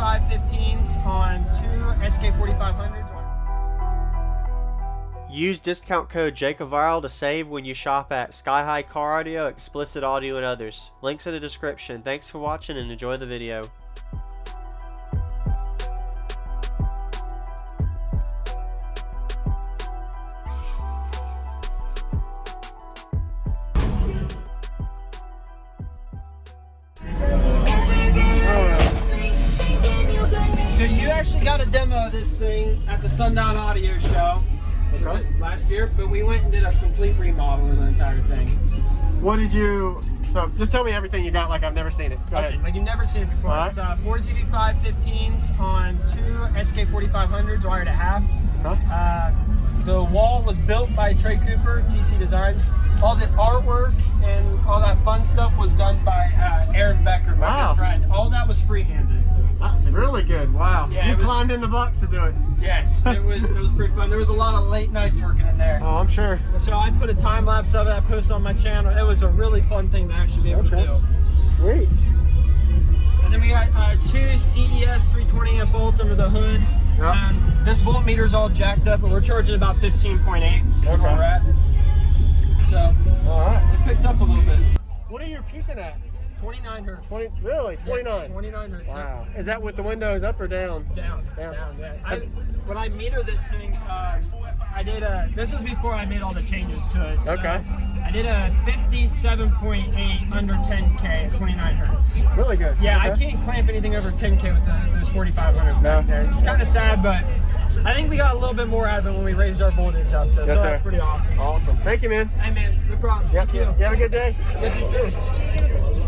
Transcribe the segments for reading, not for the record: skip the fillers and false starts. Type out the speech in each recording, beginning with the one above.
4ZV515s on 2 SK4500s. Use discount code JacobViral to save when you shop at Sky High Car Audio, Xplicit Audio, and others. Links in the description. Thanks for watching and enjoy the video. So you actually got a demo of this thing at the Sundown Audio Show last year, but we went and did a complete remodel of the entire thing. What did you, so just tell me everything you got like I've never seen it. Go ahead. Like you've never seen it before. All right. It's 4ZV515s on 2 SK4500s wired at half. The wall was built by Trey Cooper, TC Designs. All the artwork and all that fun stuff was done by Aaron Becker, my good friend. All that was free-handed. That's really good. Wow. Yeah, you climbed in the box to do it. Yes, it was pretty fun. There was a lot of late nights working in there. Oh, I'm sure. So I put a time lapse of it. I posted on my channel. It was a really fun thing to actually be able to do. Sweet. And then we got 2 CES 320 amp volts under the hood. Yep. This voltmeter is all jacked up, but we're charging about 15.8 where we're at. So it picked up a little bit. What are you peaking at? 29 hertz. 20, really? 29? 29 hertz. Wow. Is that with the windows up or down? Down. Yeah. When I meter this thing, I did this was before I made all the changes to it. So Okay. I did a 57.8 under 10K at 29 hertz. Really good. Yeah, Okay. I can't clamp anything over 10K with those 4500s back there. It's kind of sad, but I think we got a little bit more out of it when we raised our voltage up. So that's pretty awesome. Awesome. Thank you, man. Hey, man, no problem. Yep. Thank you. You have a good day. Yep, you too.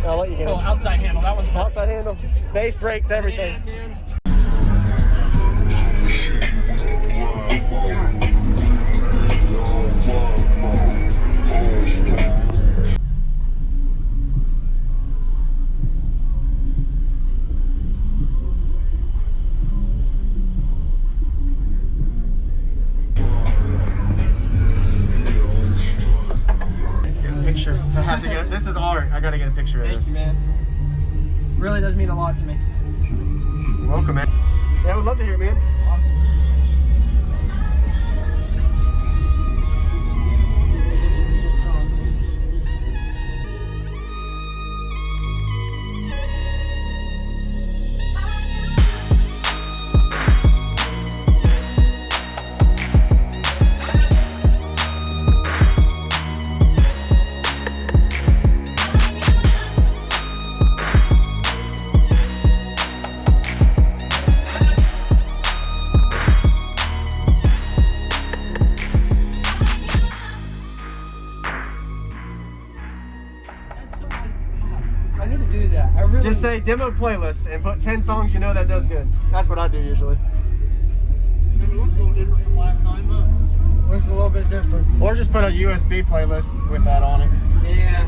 I'll let you go. Oh, outside handle. That one's outside handle. Bass brakes, everything. Yeah, man. Picture. I have to get. This is art. I gotta get a picture of this. Thank you, man. Really does mean a lot to me. You're welcome, man. Yeah, I would love to hear it, man. Awesome. I need to do that. I really Just say demo playlist and put 10 songs you know that does good. That's what I do usually. Maybe it looks a little different from last time, huh? Looks a little bit different. Or just put a USB playlist with that on it. Yeah.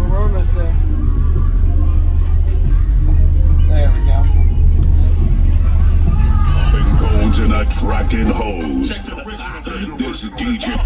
We're almost there. There we go. Popping codes and attracting hoes. This is DJ.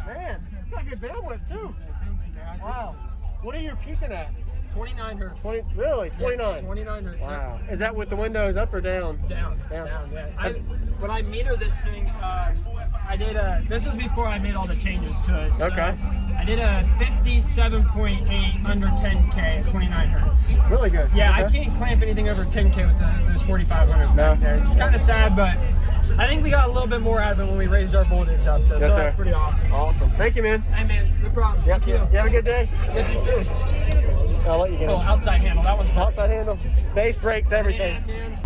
Man, it's got good bandwidth too. Thank you, man. Wow. What are you peaking at? 29 hertz. 20, really? 29? Yeah, 29 hertz. Wow. Is that with the windows up or down? Down, yeah. When I meter this thing, I did this was before I made all the changes to it. So Okay. I did a 57.8 under 10K at 29 hertz. Really good. Yeah, Okay. I can't clamp anything over 10K with those 4500s No. back there. It's kind of sad, but I think we got a little bit more out of it when we raised our voltage up there. Yes, so sir. that's pretty awesome. Awesome. Thank you, man. Hey, man, no problem. Yep. Thank you. You have a good day. Yes, you too. I'll let you get Oh, it. outside handle. That one's Outside handle, base brakes, everything. Yeah, man.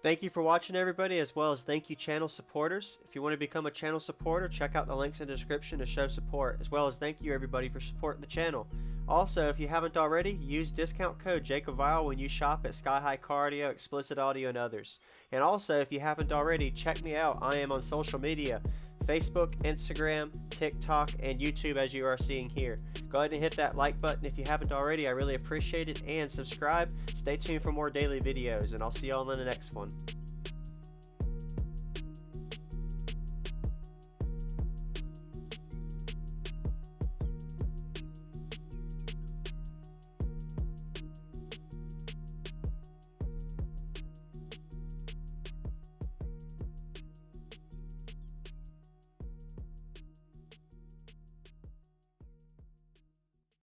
Thank you for watching, everybody, as well as thank you channel supporters. If you want to become a channel supporter, check out the links in the description to show support, as well as thank you everybody for supporting the channel. Also, if you haven't already, use discount code JacobViral when you shop at Sky High Car Audio, Xplicit Audio, and others. And also, if you haven't already, check me out. I am on social media, Facebook, Instagram, TikTok, and YouTube, as you are seeing here. Go ahead and hit that like button if you haven't already. I really appreciate it. And subscribe. Stay tuned for more daily videos, and I'll see y'all in the next one.